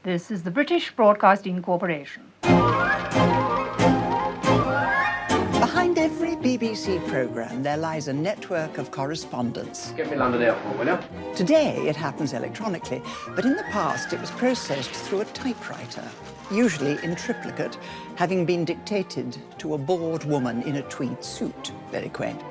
This is the British Broadcasting Corporation. Behind every BBC programme, there lies a network of correspondence. Get me London Airport, will you? Today, it happens electronically, but in the past, it was processed through a typewriter, usually in triplicate, having been dictated to a bored woman in a tweed suit. Very quaint.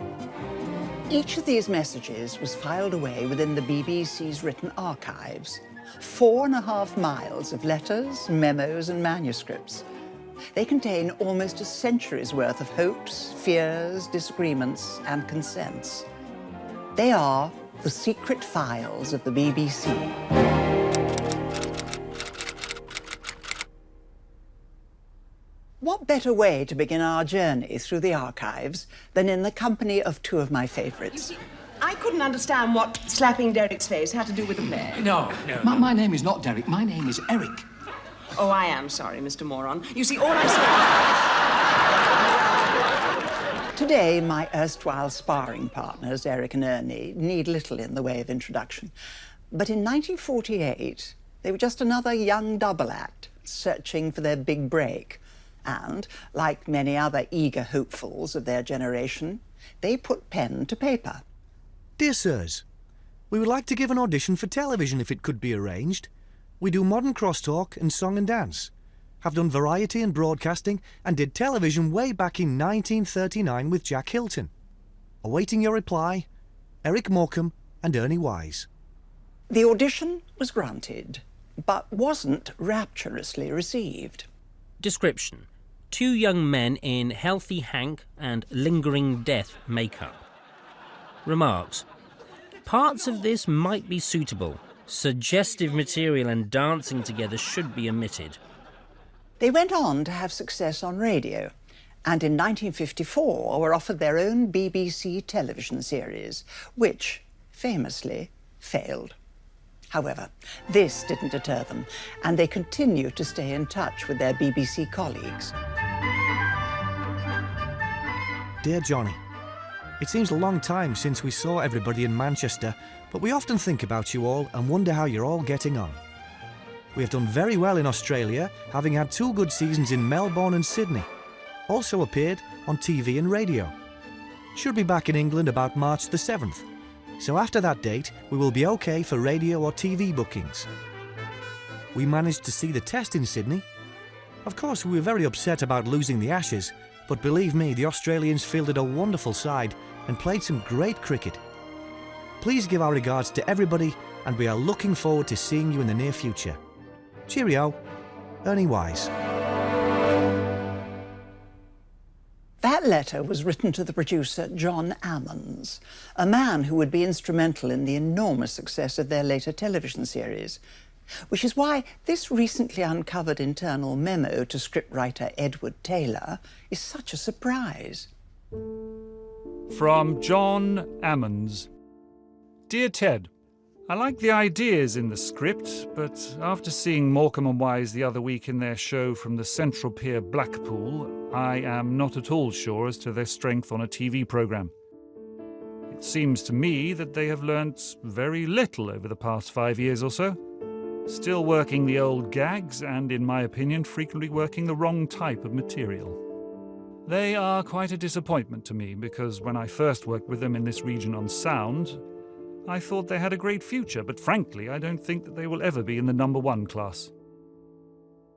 Each of these messages was filed away within the BBC's written archives. 4.5 miles of letters, memos, and manuscripts. They contain almost a century's worth of hopes, fears, disagreements, and consents. They are the secret files of the BBC. What better way to begin our journey through the archives than in the company of two of my favourites? I couldn't understand what slapping Derek's face had to do with the play. No. My name is not Derek. My name is Eric. Oh, I am sorry, Mr. Moron. You see, all I saw... Today, my erstwhile sparring partners, Eric and Ernie, need little in the way of introduction. But in 1948, they were just another young double act searching for their big break. And, like many other eager hopefuls of their generation, they put pen to paper. Dear sirs, we would like to give an audition for television if it could be arranged. We do modern crosstalk and song and dance, have done variety and broadcasting, and did television way back in 1939 with Jack Hilton. Awaiting your reply, Eric Morecambe and Ernie Wise. The audition was granted, but wasn't rapturously received. Description: 2 young men in healthy Hank and lingering death makeup. Remarks: parts of this might be suitable. Suggestive material and dancing together should be omitted. They went on to have success on radio, and in 1954 were offered their own BBC television series, which, famously, failed. However, this didn't deter them, and they continue to stay in touch with their BBC colleagues. Dear Johnny, it seems a long time since we saw everybody in Manchester, but we often think about you all and wonder how you're all getting on. We have done very well in Australia, having had 2 good seasons in Melbourne and Sydney. Also appeared on TV and radio. Should be back in England about March the 7th. So after that date, we will be okay for radio or TV bookings. We managed to see the test in Sydney. Of course, we were very upset about losing the Ashes, but believe me, the Australians fielded a wonderful side and played some great cricket. Please give our regards to everybody, and we are looking forward to seeing you in the near future. Cheerio, Ernie Wise. That letter was written to the producer, John Ammons, a man who would be instrumental in the enormous success of their later television series, which is why this recently uncovered internal memo to scriptwriter Edward Taylor is such a surprise. From John Ammons. Dear Ted, I like the ideas in the script, but after seeing Morecambe and Wise the other week in their show from the Central Pier, Blackpool, I am not at all sure as to their strength on a TV programme. It seems to me that they have learnt very little over the past 5 years or so. Still working the old gags and, in my opinion, frequently working the wrong type of material. They are quite a disappointment to me because when I first worked with them in this region on sound, I thought they had a great future, but frankly, I don't think that they will ever be in the number 1 class.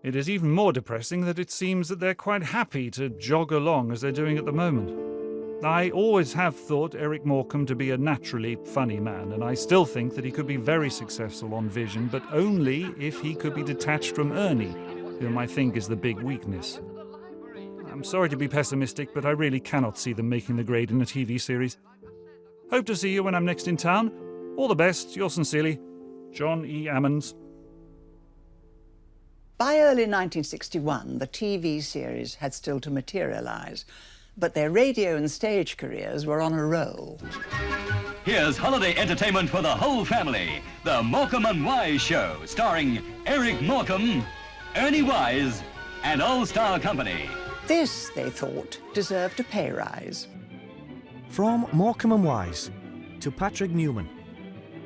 It is even more depressing that it seems that they're quite happy to jog along as they're doing at the moment. I always have thought Eric Morecambe to be a naturally funny man, and I still think that he could be very successful on Vision, but only if he could be detached from Ernie, whom I think is the big weakness. I'm sorry to be pessimistic, but I really cannot see them making the grade in a TV series. Hope to see you when I'm next in town. All the best, yours sincerely, John E. Ammons. By early 1961, the TV series had still to materialise, but their radio and stage careers were on a roll. Here's holiday entertainment for the whole family. The Morecambe and Wise Show, starring Eric Morecambe, Ernie Wise, and all-star company. This, they thought, deserved a pay rise. From Morecambe and Wise to Patrick Newman.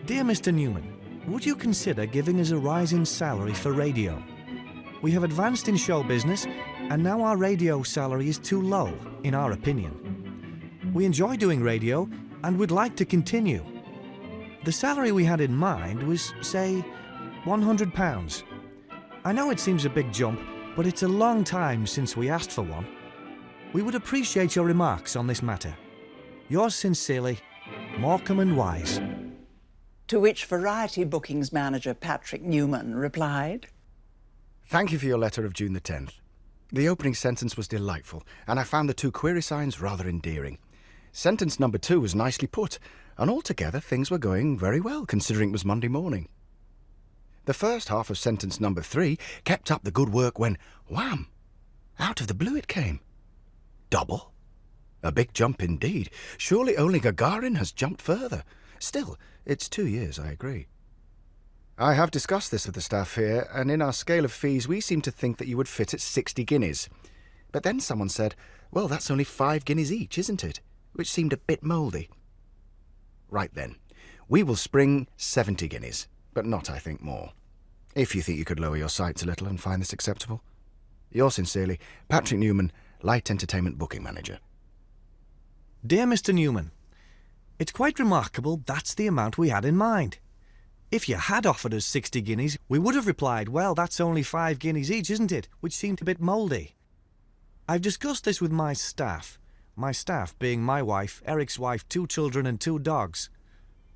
Dear Mr. Newman, would you consider giving us a rise in salary for radio? We have advanced in show business, and now our radio salary is too low, in our opinion. We enjoy doing radio and would like to continue. The salary we had in mind was, say, £100. I know it seems a big jump, but it's a long time since we asked for one. We would appreciate your remarks on this matter. Yours sincerely, Morecambe and Wise. To which Variety Bookings manager Patrick Newman replied, Thank you for your letter of June the 10th. The opening sentence was delightful, and I found the 2 query signs rather endearing. Sentence number 2 was nicely put, and altogether things were going very well, considering it was Monday morning. The first half of sentence number 3 kept up the good work when, wham! Out of the blue it came. Double? A big jump indeed. Surely only Gagarin has jumped further. Still, it's 2 years, I agree. I have discussed this with the staff here, and in our scale of fees we seem to think that you would fit at 60 guineas. But then someone said, well, that's only 5 guineas each, isn't it? Which seemed a bit mouldy. Right then, we will spring 70 guineas, but not, I think, more. If you think you could lower your sights a little and find this acceptable. Yours sincerely, Patrick Newman, Light Entertainment Booking Manager. Dear Mr. Newman, it's quite remarkable that's the amount we had in mind. If you had offered us 60 guineas, we would have replied, well, that's only 5 guineas each, isn't it? Which seemed a bit mouldy. I've discussed this with my staff being my wife, Eric's wife, 2 children and 2 dogs.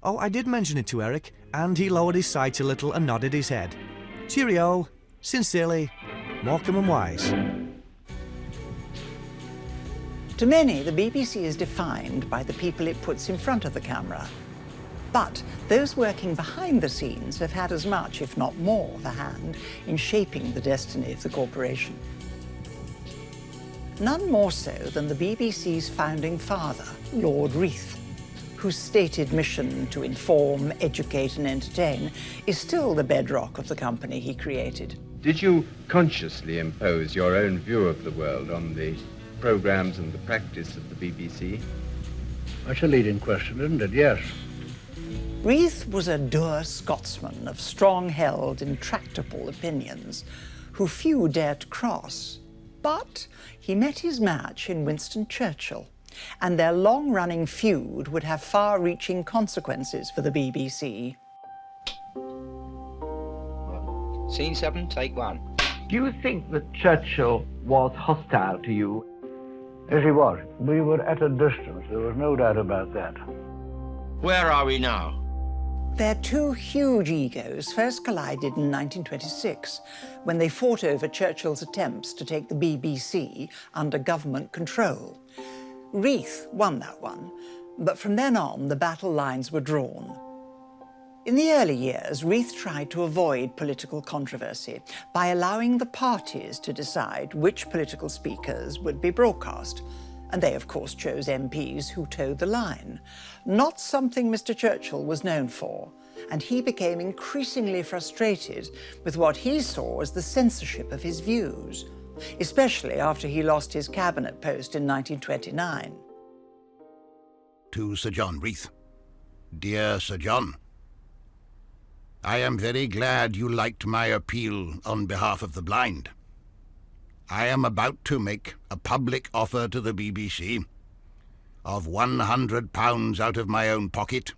Oh, I did mention it to Eric, and he lowered his sights a little and nodded his head. Cheerio, sincerely, Morecambe and Wise. To many, the BBC is defined by the people it puts in front of the camera. But those working behind the scenes have had as much, if not more, of a hand in shaping the destiny of the corporation. None more so than the BBC's founding father, Lord Reith, whose stated mission to inform, educate and entertain is still the bedrock of the company he created. Did you consciously impose your own view of the world on the programmes and the practice of the BBC? That's a leading question, isn't it? Yes. Reith was a dour Scotsman of strong-held, intractable opinions, who few dared cross. But he met his match in Winston Churchill, and their long-running feud would have far-reaching consequences for the BBC. Scene 7, take 1. Do you think that Churchill was hostile to you? Yes, he was. We were at a distance. There was no doubt about that. Where are we now? Their 2 huge egos first collided in 1926, when they fought over Churchill's attempts to take the BBC under government control. Reith won that one, but from then on, the battle lines were drawn. In the early years, Reith tried to avoid political controversy by allowing the parties to decide which political speakers would be broadcast. And they, of course, chose MPs who towed the line. Not something Mr. Churchill was known for, and he became increasingly frustrated with what he saw as the censorship of his views, especially after he lost his cabinet post in 1929. To Sir John Reith. Dear Sir John, I am very glad you liked my appeal on behalf of the blind. I am about to make a public offer to the BBC of £100 out of my own pocket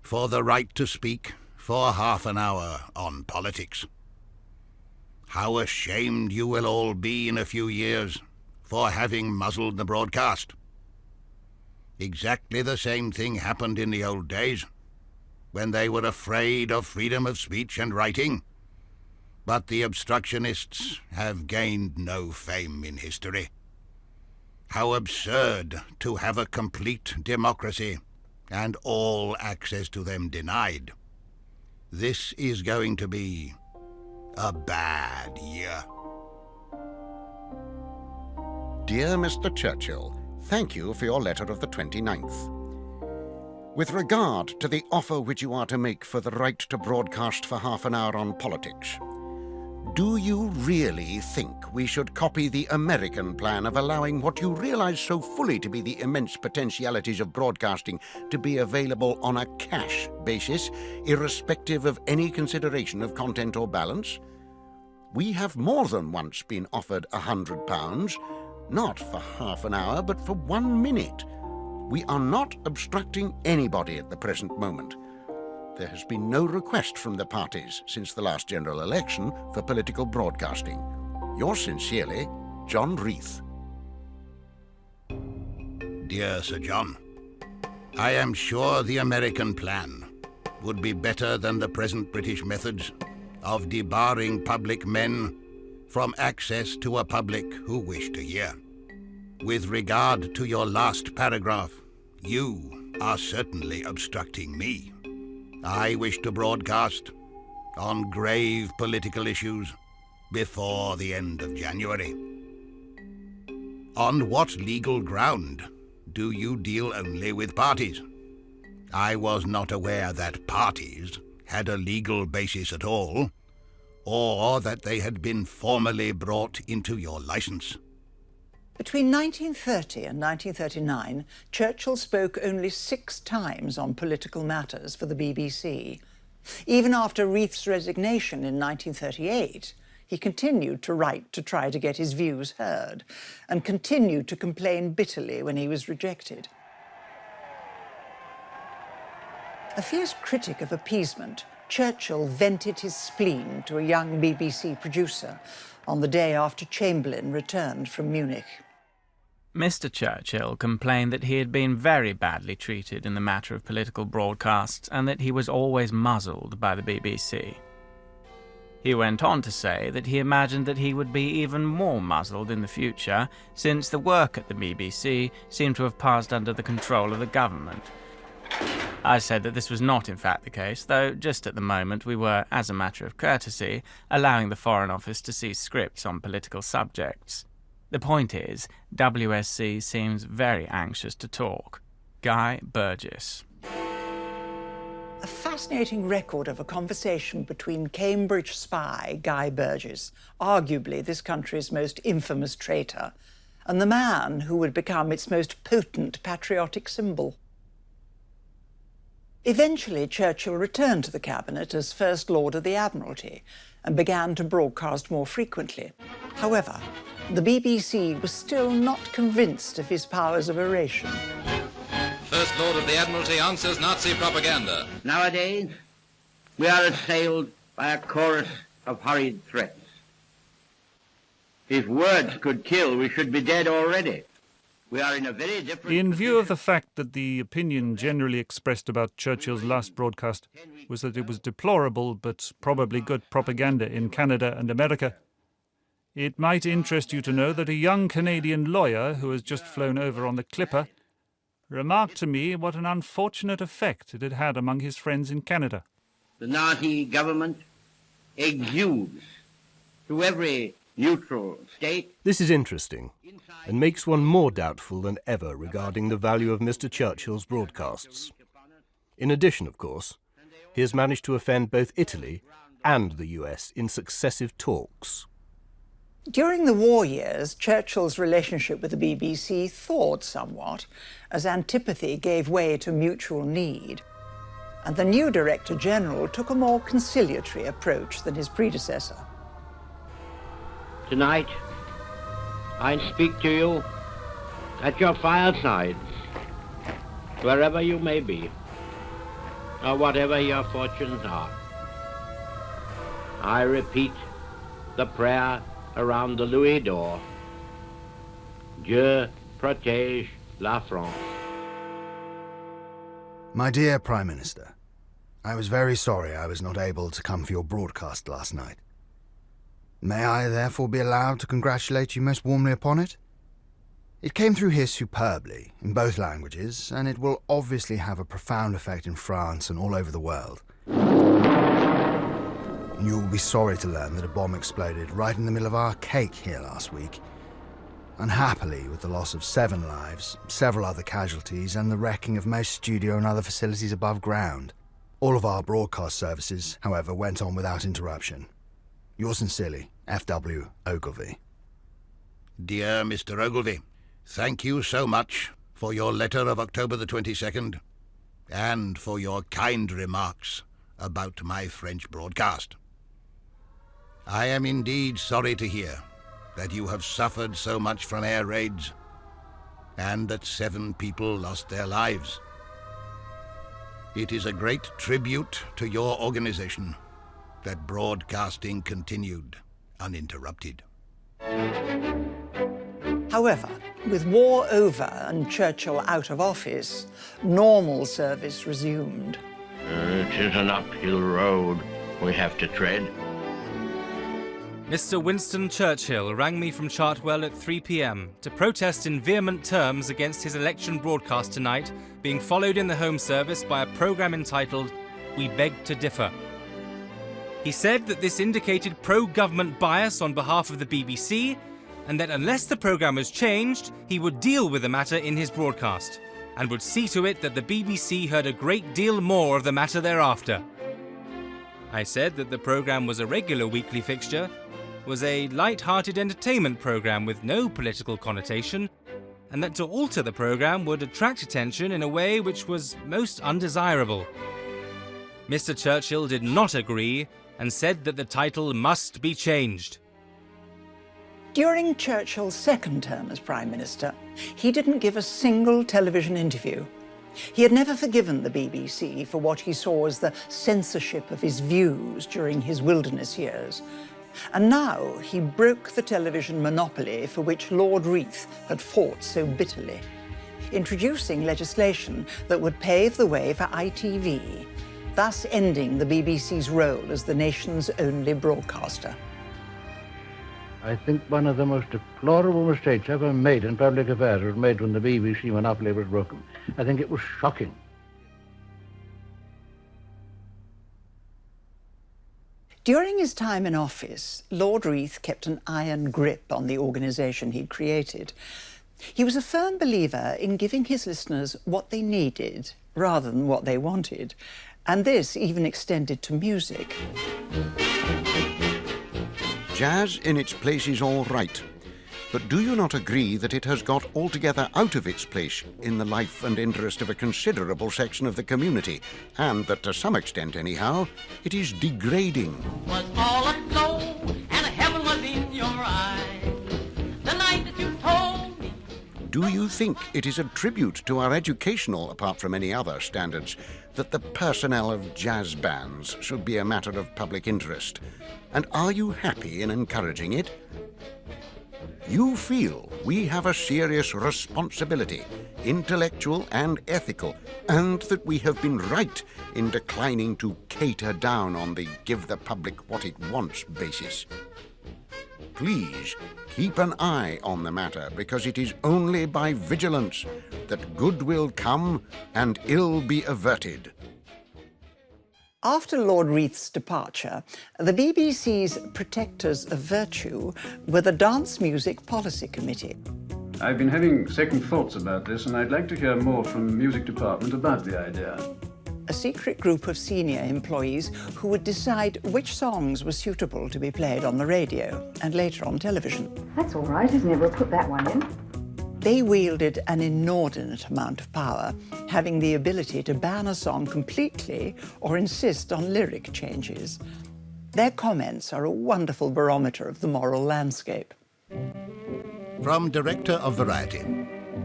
for the right to speak for half an hour on politics. How ashamed you will all be in a few years for having muzzled the broadcast. Exactly the same thing happened in the old days, when they were afraid of freedom of speech and writing. But the obstructionists have gained no fame in history. How absurd to have a complete democracy and all access to them denied. This is going to be a bad year. Dear Mr. Churchill, thank you for your letter of the 29th. With regard to the offer which you are to make for the right to broadcast for half an hour on politics, Do you really think we should copy the American plan of allowing what you realize so fully to be the immense potentialities of broadcasting to be available on a cash basis, irrespective of any consideration of content or balance? We have more than once been offered £100, not for half an hour, but for 1 minute. We are not obstructing anybody at the present moment. There has been no request from the parties since the last general election for political broadcasting. Yours sincerely, John Reith. Dear Sir John, I am sure the American plan would be better than the present British methods of debarring public men from access to a public who wish to hear. With regard to your last paragraph, you are certainly obstructing me. I wish to broadcast on grave political issues before the end of January. On what legal ground do you deal only with parties? I was not aware that parties had a legal basis at all, or that they had been formally brought into your license. Between 1930 and 1939, Churchill spoke only 6 times on political matters for the BBC. Even after Reith's resignation in 1938, he continued to write to try to get his views heard, and continued to complain bitterly when he was rejected. A fierce critic of appeasement, Churchill vented his spleen to a young BBC producer on the day after Chamberlain returned from Munich. Mr. Churchill complained that he had been very badly treated in the matter of political broadcasts and that he was always muzzled by the BBC. He went on to say that he imagined that he would be even more muzzled in the future, since the work at the BBC seemed to have passed under the control of the government. I said that this was not in fact the case, though just at the moment we were, as a matter of courtesy, allowing the Foreign Office to see scripts on political subjects. The point is, WSC seems very anxious to talk. Guy Burgess. A fascinating record of a conversation between Cambridge spy Guy Burgess, arguably this country's most infamous traitor, and the man who would become its most potent patriotic symbol. Eventually, Churchill returned to the cabinet as First Lord of the Admiralty and began to broadcast more frequently. However, the BBC was still not convinced of his powers of oration. First Lord of the Admiralty answers Nazi propaganda. Nowadays, we are assailed by a chorus of hurried threats. If words could kill, we should be dead already. We are in a very different In view of the fact that the opinion generally expressed about Churchill's last broadcast was that it was deplorable but probably good propaganda in Canada and America, it might interest you to know that a young Canadian lawyer who has just flown over on the Clipper remarked to me what an unfortunate effect it had had among his friends in Canada. The Nazi government exudes to every neutral state. This is interesting and makes one more doubtful than ever regarding the value of Mr. Churchill's broadcasts. In addition, of course, he has managed to offend both Italy and the US in successive talks. During the war years, Churchill's relationship with the BBC thawed somewhat as antipathy gave way to mutual need, and the new Director General took a more conciliatory approach than his predecessor. Tonight, I speak to you at your firesides, wherever you may be, or whatever your fortunes are. I repeat the prayer around the Louis d'Or. Dieu protège la France. My dear Prime Minister, I was very sorry I was not able to come for your broadcast last night. May I therefore be allowed to congratulate you most warmly upon it? It came through here superbly, in both languages, and it will obviously have a profound effect in France and all over the world. You will be sorry to learn that a bomb exploded right in the middle of our cake here last week. Unhappily, with the loss of 7 lives, several other casualties, and the wrecking of most studio and other facilities above ground. All of our broadcast services, however, went on without interruption. Yours sincerely, F.W. Ogilvy. Dear Mr. Ogilvy, thank you so much for your letter of October the 22nd and for your kind remarks about my French broadcast. I am indeed sorry to hear that you have suffered so much from air raids and that 7 people lost their lives. It is a great tribute to your organization that broadcasting continued uninterrupted. However, with war over and Churchill out of office, normal service resumed. It is an uphill road we have to tread. Mr. Winston Churchill rang me from Chartwell at 3 p.m. to protest in vehement terms against his election broadcast tonight being followed in the Home Service by a programme entitled We Beg to Differ. He said that this indicated pro-government bias on behalf of the BBC and that unless the programme was changed, he would deal with the matter in his broadcast and would see to it that the BBC heard a great deal more of the matter thereafter. I said that the programme was a regular weekly fixture, was a light-hearted entertainment programme with no political connotation, and that to alter the programme would attract attention in a way which was most undesirable. Mr. Churchill did not agree and said that the title must be changed. During Churchill's second term as Prime Minister, he didn't give a single television interview. He had never forgiven the BBC for what he saw as the censorship of his views during his wilderness years. And now he broke the television monopoly for which Lord Reith had fought so bitterly, introducing legislation that would pave the way for ITV, thus ending the BBC's role as the nation's only broadcaster. I think one of the most deplorable mistakes ever made in public affairs was made when the BBC monopoly was broken. I think it was shocking. During his time in office, Lord Reith kept an iron grip on the organisation he'd created. He was a firm believer in giving his listeners what they needed rather than what they wanted, and this even extended to music. Jazz in its place is all right, but do you not agree that it has got altogether out of its place in the life and interest of a considerable section of the community, and that to some extent anyhow, it is degrading? Was all aglow and heaven was in your eyes the night that you told me. Do you think it is a tribute to our educational, apart from any other standards, that the personnel of jazz bands should be a matter of public interest? And are you happy in encouraging it? You feel we have a serious responsibility, intellectual and ethical, and that we have been right in declining to cater down on the give the public what it wants basis. Please keep an eye on the matter, because it is only by vigilance that good will come and ill be averted. After Lord Reith's departure, the BBC's protectors of virtue were the Dance Music Policy Committee. I've been having second thoughts about this, and I'd like to hear more from the music department about the idea. A secret group of senior employees who would decide which songs were suitable to be played on the radio and later on television. That's all right, isn't it? We'll put that one in. They wielded an inordinate amount of power, having the ability to ban a song completely or insist on lyric changes. Their comments are a wonderful barometer of the moral landscape. From Director of Variety,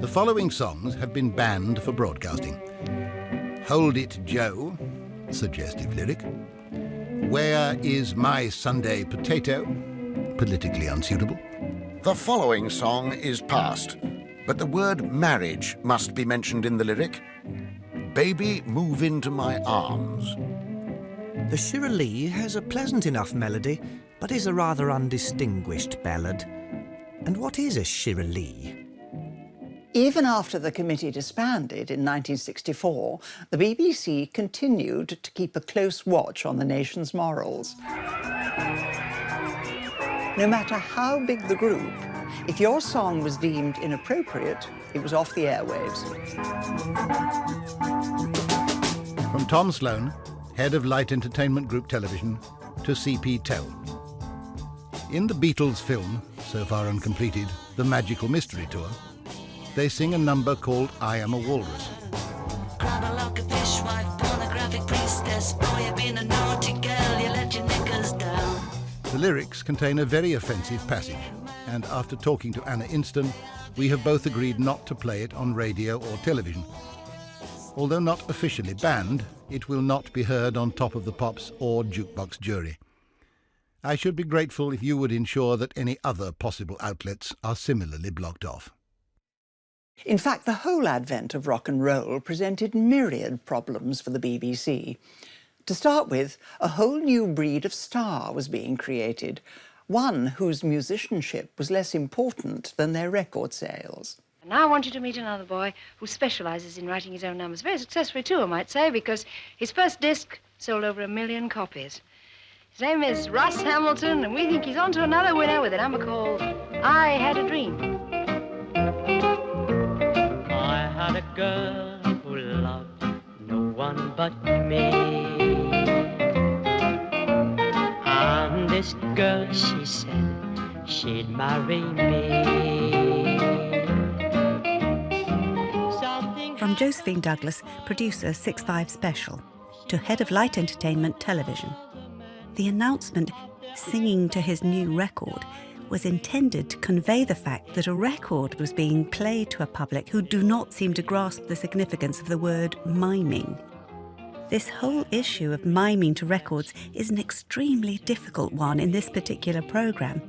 the following songs have been banned for broadcasting. Hold It, Joe, suggestive lyric. Where is my Sunday potato? Politically unsuitable. The following song is passed, but the word marriage must be mentioned in the lyric. Baby, move into my arms. The Shirley has a pleasant enough melody, but is a rather undistinguished ballad. And what is a Shirley? Even after the committee disbanded in 1964, the BBC continued to keep a close watch on the nation's morals. No matter how big the group, if your song was deemed inappropriate, it was off the airwaves. From Tom Sloan, head of Light Entertainment Group Television, to C.P. Tell. In the Beatles film, so far uncompleted, The Magical Mystery Tour, they sing a number called I Am a Walrus. The lyrics contain a very offensive passage, and after talking to Anna Inston, we have both agreed not to play it on radio or television. Although not officially banned, it will not be heard on Top of the Pops or Jukebox Jury. I should be grateful if you would ensure that any other possible outlets are similarly blocked off. In fact, the whole advent of rock and roll presented myriad problems for the BBC. To start with, a whole new breed of star was being created, one whose musicianship was less important than their record sales. And now I want you to meet another boy who specialises in writing his own numbers. Very successfully too, I might say, because his first disc sold over 1 million copies. His name is Russ Hamilton, and we think he's on to another winner with a number called I Had a Dream. I had a girl who loved no one but me. And this girl, she said she'd marry me. From Josephine Douglas, producer 6/5 Special, to head of Light Entertainment Television. The announcement, singing to his new record, was intended to convey the fact that a record was being played to a public who do not seem to grasp the significance of the word miming. This whole issue of miming to records is an extremely difficult one in this particular programme,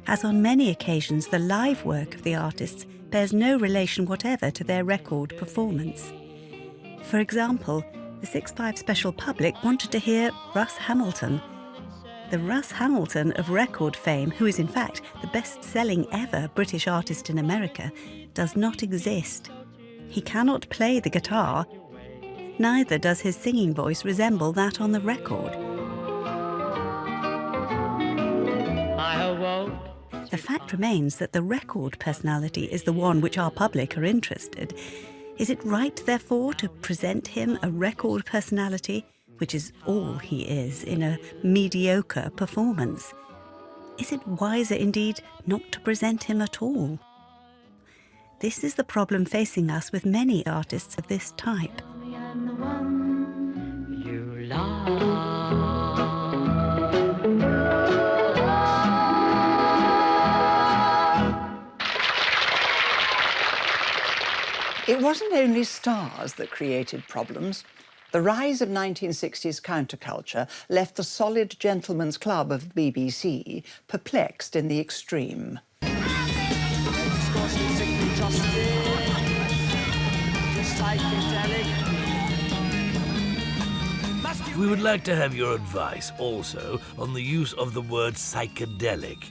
as on many occasions the live work of the artists bears no relation whatever to their record performance. For example, the 6/5 Special public wanted to hear Russ Hamilton. The Russ Hamilton of record fame, who is in fact the best-selling ever British artist in America, does not exist. He cannot play the guitar, neither does his singing voice resemble that on the record. The fact remains that the record personality is the one which our public are interested. Is it right, therefore, to present him a record personality, which is all he is, in a mediocre performance? Is it wiser, indeed, not to present him at all? This is the problem facing us with many artists of this type. It wasn't only stars that created problems. The rise of 1960s counterculture left the solid gentlemen's club of the BBC perplexed in the extreme. We would like to have your advice also on the use of the word psychedelic.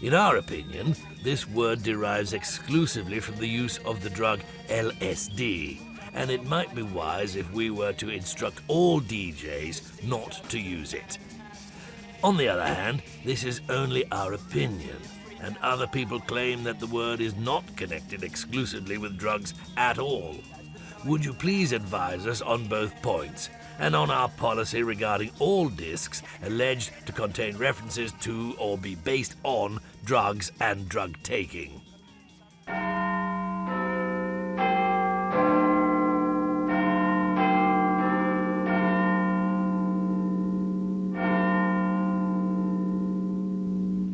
In our opinion, this word derives exclusively from the use of the drug LSD, and it might be wise if we were to instruct all DJs not to use it. On the other hand, this is only our opinion, and other people claim that the word is not connected exclusively with drugs at all. Would you please advise us on both points, and on our policy regarding all discs alleged to contain references to or be based on drugs and drug taking?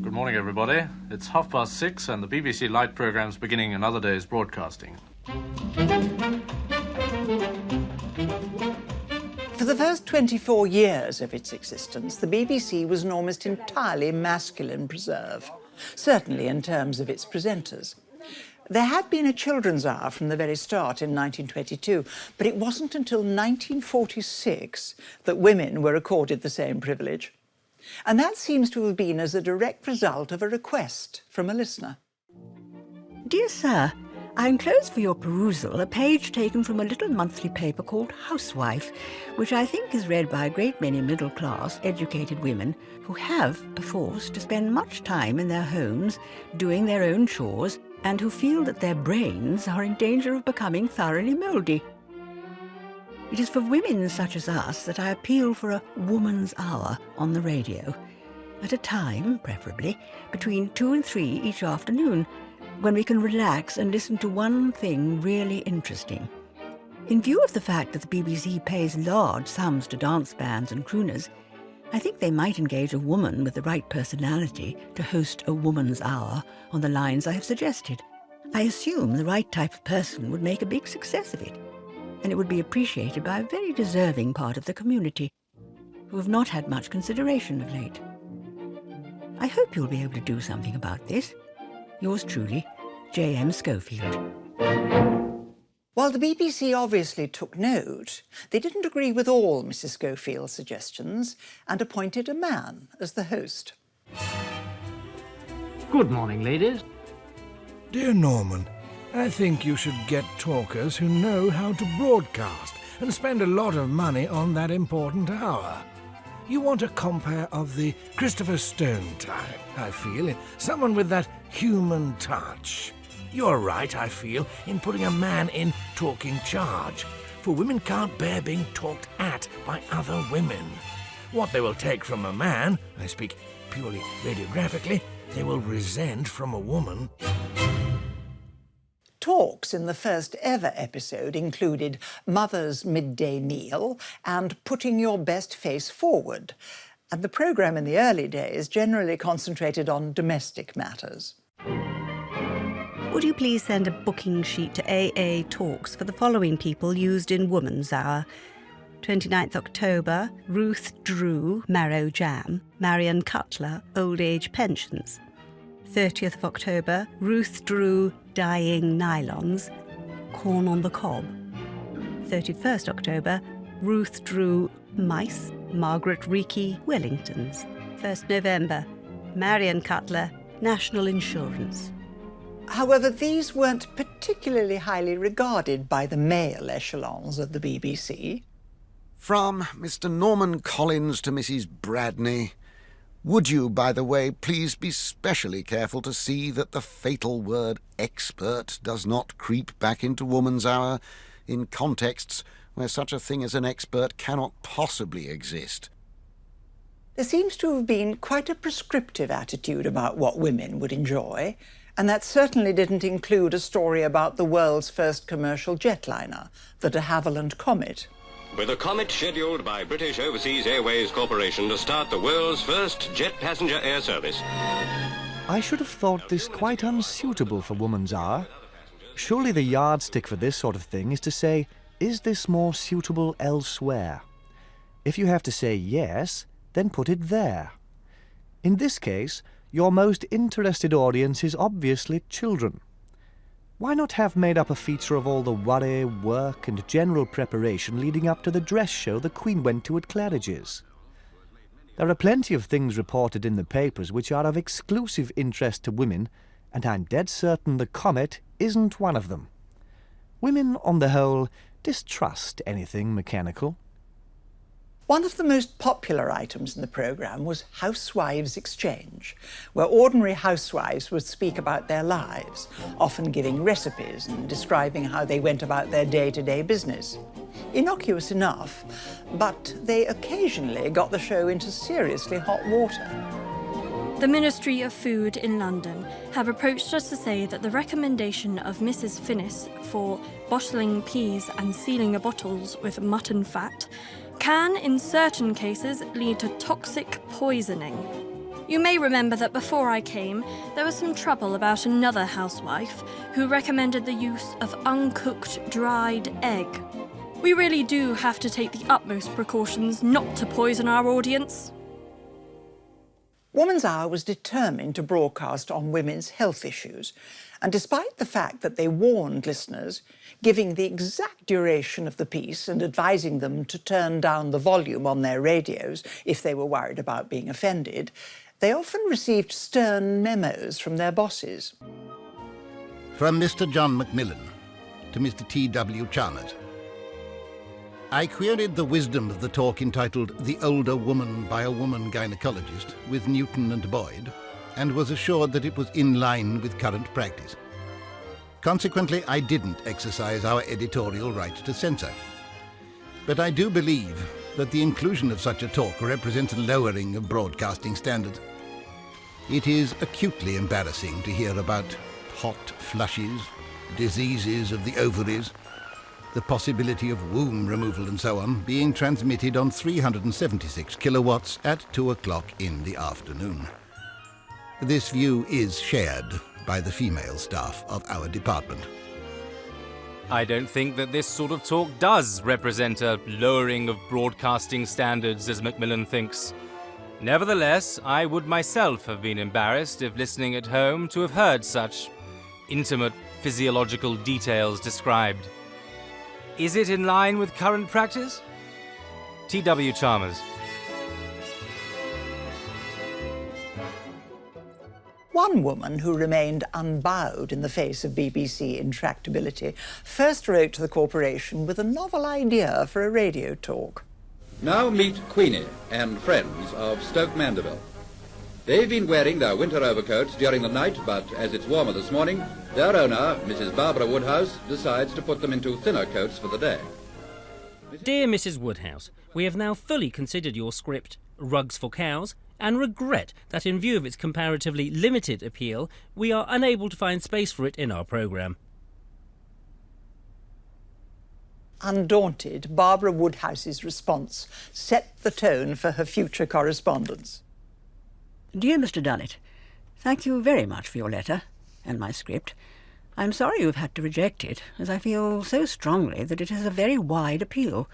Good morning, everybody. It's 6:30 and the BBC Light programme's beginning another day's broadcasting. For the first 24 years of its existence, the BBC was an almost entirely masculine preserve, certainly in terms of its presenters. There had been a children's hour from the very start in 1922, but it wasn't until 1946 that women were accorded the same privilege. And that seems to have been as a direct result of a request from a listener. Dear Sir, I enclose for your perusal a page taken from a little monthly paper called Housewife, which I think is read by a great many middle-class, educated women who have, perforce, to spend much time in their homes doing their own chores and who feel that their brains are in danger of becoming thoroughly mouldy. It is for women such as us that I appeal for a woman's hour on the radio. at a time, preferably, between 2 and 3 each afternoon, when we can relax and listen to one thing really interesting. In view of the fact that the BBC pays large sums to dance bands and crooners, I think they might engage a woman with the right personality to host a woman's hour on the lines I have suggested. I assume the right type of person would make a big success of it, and it would be appreciated by a very deserving part of the community, who have not had much consideration of late. I hope you'll be able to do something about this. Yours truly, J.M. Schofield. While the BBC obviously took note, they didn't agree with all Mrs. Schofield's suggestions and appointed a man as the host. Good morning, ladies. Dear Norman, I think you should get talkers who know how to broadcast and spend a lot of money on that important hour. You want a compere of the Christopher Stone type, I feel, someone with that human touch. You're right, I feel, in putting a man in talking charge, for women can't bear being talked at by other women. What they will take from a man, I speak purely radiographically, they will resent from a woman. Talks in the first ever episode included Mother's Midday Meal and Putting Your Best Face Forward, and the programme in the early days generally concentrated on domestic matters. Would you please send a booking sheet to AA Talks for the following people used in Woman's Hour? 29th October, Ruth Drew, Marrow Jam, Marion Cutler, Old Age Pensions. 30th of October, Ruth Drew, Dyeing Nylons, Corn on the Cob. 31st October, Ruth Drew, Mice, Margaret Reekie, Wellingtons. 1st November, Marion Cutler, National Insurance. However, these weren't particularly highly regarded by the male echelons of the BBC. From Mr. Norman Collins to Mrs. Bradney, would you, by the way, please be specially careful to see that the fatal word expert does not creep back into Woman's Hour in contexts where such a thing as an expert cannot possibly exist. There seems to have been quite a prescriptive attitude about what women would enjoy, and that certainly didn't include a story about the world's first commercial jetliner, the de Havilland Comet. With a Comet scheduled by British Overseas Airways Corporation to start the world's first jet passenger air service. I should have thought this quite unsuitable for Woman's Hour. Surely the yardstick for this sort of thing is to say, is this more suitable elsewhere? If you have to say yes, then put it there. In this case, your most interested audience is obviously children. Why not have made up a feature of all the worry, work and general preparation leading up to the dress show the Queen went to at Claridge's? There are plenty of things reported in the papers which are of exclusive interest to women, and I'm dead certain the Comet isn't one of them. Women, on the whole, distrust anything mechanical. One of the most popular items in the programme was Housewives Exchange, where ordinary housewives would speak about their lives, often giving recipes and describing how they went about their day-to-day business. Innocuous enough, but they occasionally got the show into seriously hot water. The Ministry of Food in London have approached us to say that the recommendation of Mrs. Finnis for bottling peas and sealing the bottles with mutton fat can, in certain cases, lead to toxic poisoning. You may remember that before I came, there was some trouble about another housewife who recommended the use of uncooked dried egg. We really do have to take the utmost precautions not to poison our audience. Woman's Hour was determined to broadcast on women's health issues, and despite the fact that they warned listeners, giving the exact duration of the piece and advising them to turn down the volume on their radios if they were worried about being offended, they often received stern memos from their bosses. From Mr. John Macmillan to Mr. T.W. Chalmers. I queried the wisdom of the talk entitled The Older Woman by a Woman Gynecologist with Newton and Boyd, and was assured that it was in line with current practice. Consequently, I didn't exercise our editorial right to censor. But I do believe that the inclusion of such a talk represents a lowering of broadcasting standards. It is acutely embarrassing to hear about hot flushes, diseases of the ovaries, the possibility of womb removal and so on being transmitted on 376 kilowatts at 2 o'clock in the afternoon. This view is shared by the female staff of our department. I don't think that this sort of talk does represent a lowering of broadcasting standards, as Macmillan thinks. Nevertheless, I would myself have been embarrassed if listening at home to have heard such intimate physiological details described. Is it in line with current practice? T.W. Chalmers. One woman who remained unbowed in the face of BBC intractability first wrote to the corporation with a novel idea for a radio talk. Now meet Queenie and friends of Stoke Mandeville. They've been wearing their winter overcoats during the night, but as it's warmer this morning, their owner, Mrs. Barbara Woodhouse, decides to put them into thinner coats for the day. Dear Mrs. Woodhouse, we have now fully considered your script, Rugs for Cows, and regret that in view of its comparatively limited appeal, we are unable to find space for it in our programme. Undaunted, Barbara Woodhouse's response set the tone for her future correspondence. Dear Mr. Dunnett, thank you very much for your letter and my script. I'm sorry you've had to reject it, as I feel so strongly that it has a very wide appeal.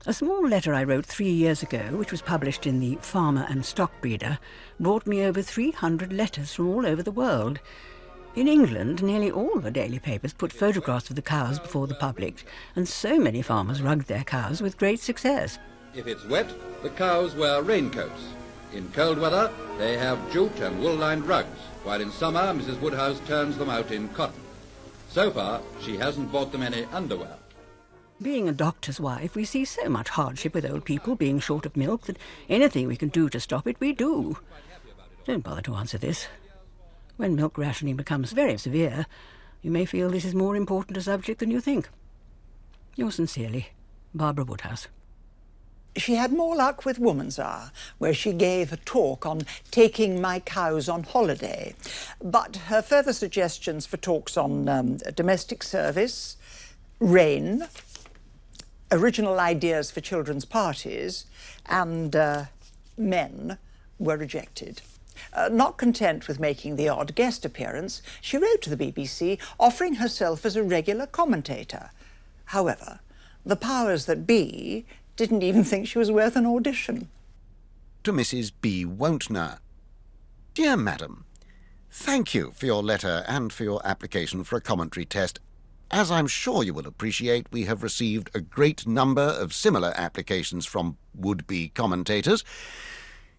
A small letter I wrote 3 years ago, which was published in the Farmer and Stock Breeder, brought me over 300 letters from all over the world. In England, nearly all the daily papers put photographs of the cows before the public, and so many farmers rugged their cows with great success. If it's wet, the cows wear raincoats. In cold weather, they have jute and wool-lined rugs, while in summer, Mrs. Woodhouse turns them out in cotton. So far, she hasn't bought them any underwear. Being a doctor's wife, we see so much hardship with old people being short of milk that anything we can do to stop it, we do. Don't bother to answer this. When milk rationing becomes very severe, you may feel this is more important a subject than you think. Yours sincerely, Barbara Woodhouse. She had more luck with Woman's Hour, where she gave a talk on taking my cows on holiday. But her further suggestions for talks on domestic service, rain, original ideas for children's parties, and men were rejected. Not content with making the odd guest appearance, she wrote to the BBC offering herself as a regular commentator. However, the powers that be didn't even think she was worth an audition. To Mrs. B. Wontner. Dear Madam, thank you for your letter and for your application for a commentary test. As I'm sure you will appreciate, we have received a great number of similar applications from would-be commentators.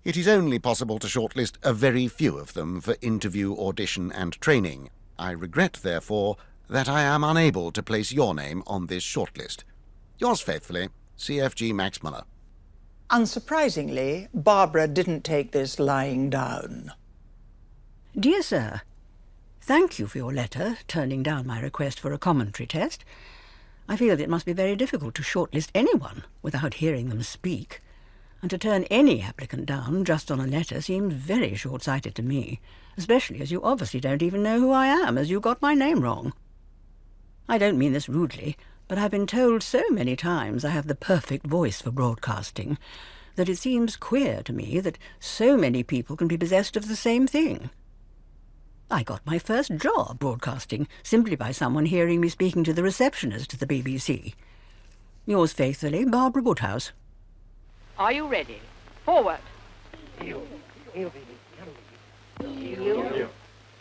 It is only possible to shortlist a very few of them for interview, audition and training. I regret, therefore, that I am unable to place your name on this shortlist. Yours faithfully, CFG Max Muller. Unsurprisingly, Barbara didn't take this lying down. Dear Sir, thank you for your letter, turning down my request for a commentary test. I feel it must be very difficult to shortlist anyone without hearing them speak, and to turn any applicant down just on a letter seems very short-sighted to me, especially as you obviously don't even know who I am, as you got my name wrong. I don't mean this rudely, but I've been told so many times I have the perfect voice for broadcasting that it seems queer to me that so many people can be possessed of the same thing. I got my first job broadcasting simply by someone hearing me speaking to the receptionist at the BBC. Yours faithfully, Barbara Woodhouse. Are you ready? Forward.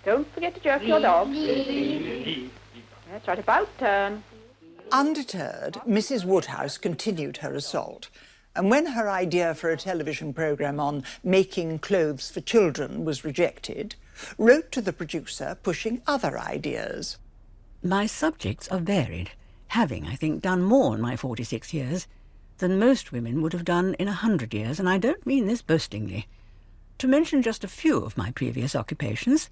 Don't forget to jerk your dog. That's right, about turn. Undeterred, Mrs. Woodhouse continued her assault, and when her idea for a television programme on making clothes for children was rejected, wrote to the producer pushing other ideas. My subjects are varied, having, I think, done more in my 46 years than most women would have done in 100 years, and I don't mean this boastingly. To mention just a few of my previous occupations,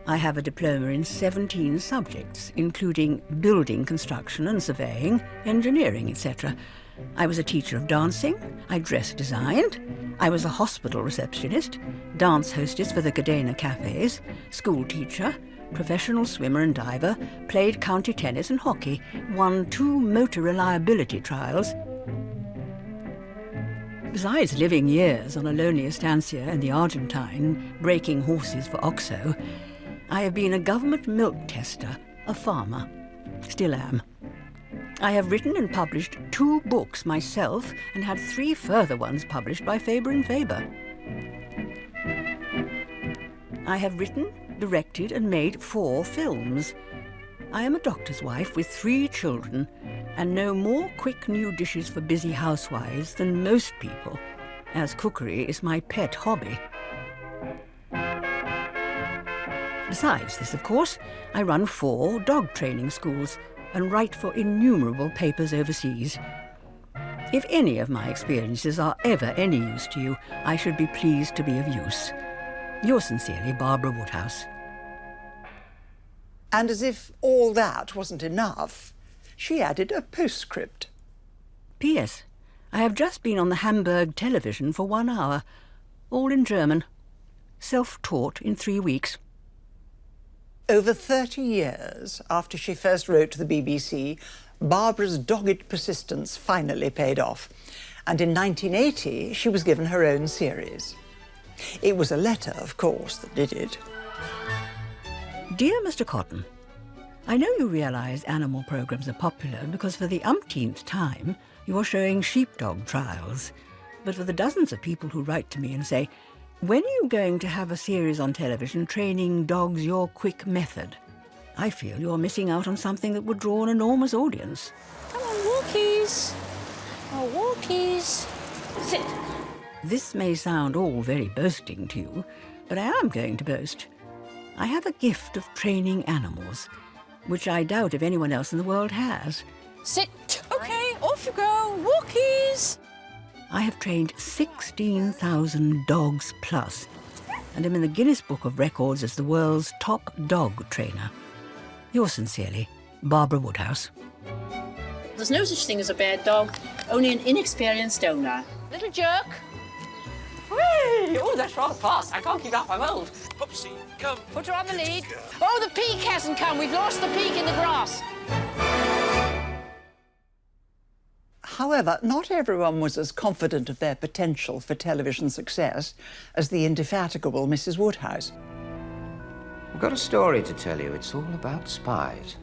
I have a diploma in 17 subjects, including building construction and surveying, engineering, etc., I was a teacher of dancing, I dress designed, I was a hospital receptionist, dance hostess for the Cadena cafes, school teacher, professional swimmer and diver, played county tennis and hockey, won 2 motor reliability trials. Besides living years on a lonely estancia in the Argentine, breaking horses for Oxo, I have been a government milk tester, a farmer. Still am. I have written and published 2 books myself and had 3 further ones published by Faber and Faber. I have written, directed and made 4 films. I am a doctor's wife with 3 children and know more quick new dishes for busy housewives than most people, as cookery is my pet hobby. Besides this, of course, I run 4 dog training schools and write for innumerable papers overseas. If any of my experiences are ever any use to you, I should be pleased to be of use. Yours sincerely, Barbara Woodhouse. And as if all that wasn't enough, she added a postscript. P.S. I have just been on the Hamburg television for 1 hour, all in German. Self-taught in 3 weeks. Over 30 years after she first wrote to the BBC, Barbara's dogged persistence finally paid off. And in 1980, she was given her own series. It was a letter, of course, that did it. Dear Mr. Cotton, I know you realise animal programmes are popular because for the umpteenth time you are showing sheepdog trials. But for the dozens of people who write to me and say, when are you going to have a series on television training dogs your quick method? I feel you're missing out on something that would draw an enormous audience. Come on, walkies. Oh, walkies. Sit. This may sound all very boasting to you, but I am going to boast. I have a gift of training animals, which I doubt if anyone else in the world has. Sit. Okay, off you go. Walkies. I have trained 16,000 dogs plus, and am in the Guinness Book of Records as the world's top dog trainer. Yours sincerely, Barbara Woodhouse. There's no such thing as a bad dog, only an inexperienced owner. Little jerk. Whee! Oh, that's rather fast. I can't keep up. I'm old. Popsy, come. Put her on the lead. Oh, the peak hasn't come. We've lost the peak in the grass. However, not everyone was as confident of their potential for television success as the indefatigable Mrs. Woodhouse. I've got a story to tell you. It's all about spies.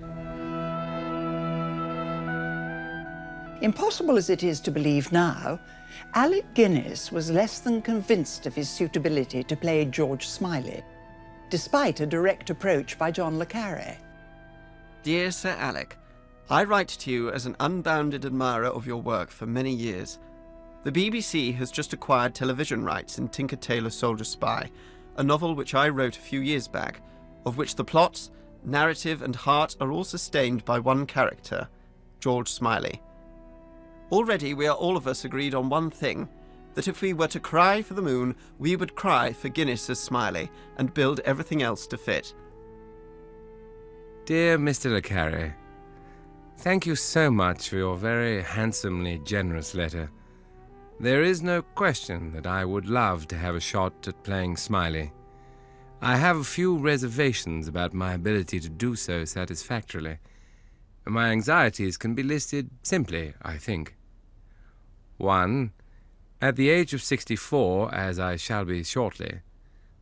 Impossible as it is to believe now, Alec Guinness was less than convinced of his suitability to play George Smiley, despite a direct approach by John le Carré. Dear Sir Alec, I write to you as an unbounded admirer of your work for many years. The BBC has just acquired television rights in Tinker Tailor Soldier Spy, a novel which I wrote a few years back, of which the plots, narrative and heart are all sustained by one character, George Smiley. Already we are all of us agreed on one thing, that if we were to cry for the moon, we would cry for Guinness as Smiley, and build everything else to fit. Dear Mr. le Carré, thank you so much for your very handsomely generous letter. There is no question that I would love to have a shot at playing Smiley. I have a few reservations about my ability to do so satisfactorily. My anxieties can be listed simply, I think. 1. At the age of 64, as I shall be shortly,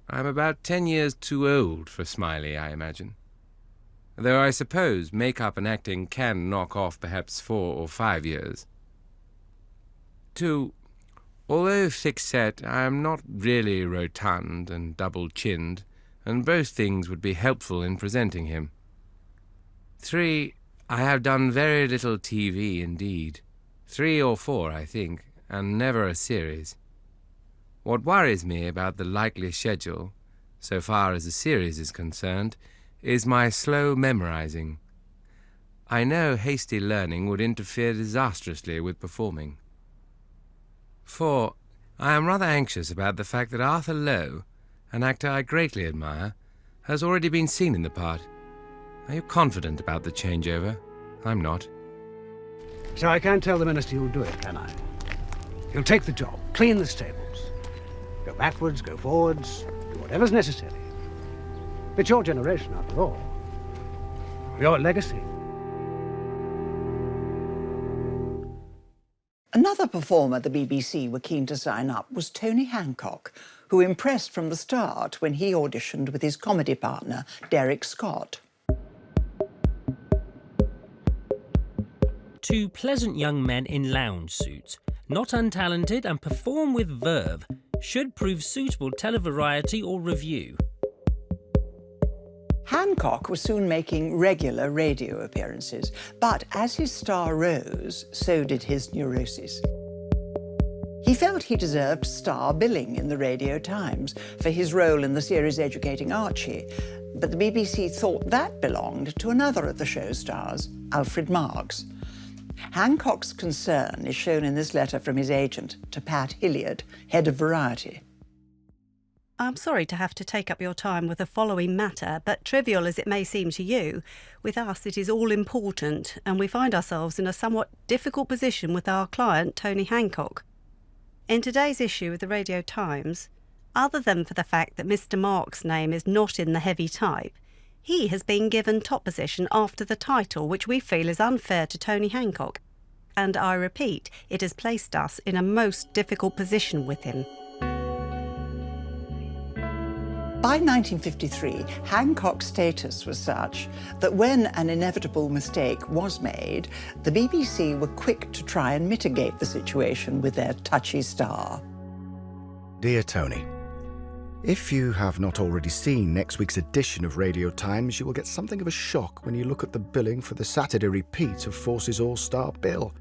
I am about 10 years too old for Smiley, I imagine. Though I suppose make-up and acting can knock off perhaps 4 or 5 years. 2. Although thick-set, I am not really rotund and double-chinned, and both things would be helpful in presenting him. 3. I have done very little TV indeed. 3 or 4, I think, and never a series. What worries me about the likely schedule, so far as the series is concerned, is my slow memorizing. I know hasty learning would interfere disastrously with performing. 4. I am rather anxious about the fact that Arthur Lowe, an actor I greatly admire, has already been seen in the part. Are you confident about the changeover? I'm not. So I can't tell the minister who'll do it, can I? He'll take the job, clean the stables, go backwards, go forwards, do whatever's necessary. It's your generation, after all. Your legacy. Another performer the BBC were keen to sign up was Tony Hancock, who impressed from the start when he auditioned with his comedy partner, Derek Scott. Two pleasant young men in lounge suits, not untalented and perform with verve, should prove suitable televariety or review. Hancock was soon making regular radio appearances, but as his star rose, so did his neurosis. He felt he deserved star billing in the Radio Times for his role in the series Educating Archie, but the BBC thought that belonged to another of the show stars, Alfred Marks. Hancock's concern is shown in this letter from his agent to Pat Hilliard, head of Variety. I'm sorry to have to take up your time with the following matter, but trivial as it may seem to you, with us it is all important, and we find ourselves in a somewhat difficult position with our client, Tony Hancock. In today's issue of the Radio Times, other than for the fact that Mr. Mark's name is not in the heavy type, he has been given top position after the title, which we feel is unfair to Tony Hancock. And I repeat, it has placed us in a most difficult position with him. By 1953, Hancock's status was such that when an inevitable mistake was made, the BBC were quick to try and mitigate the situation with their touchy star. Dear Tony, if you have not already seen next week's edition of Radio Times, you will get something of a shock when you look at the billing for the Saturday repeat of Force's All-Star Bill.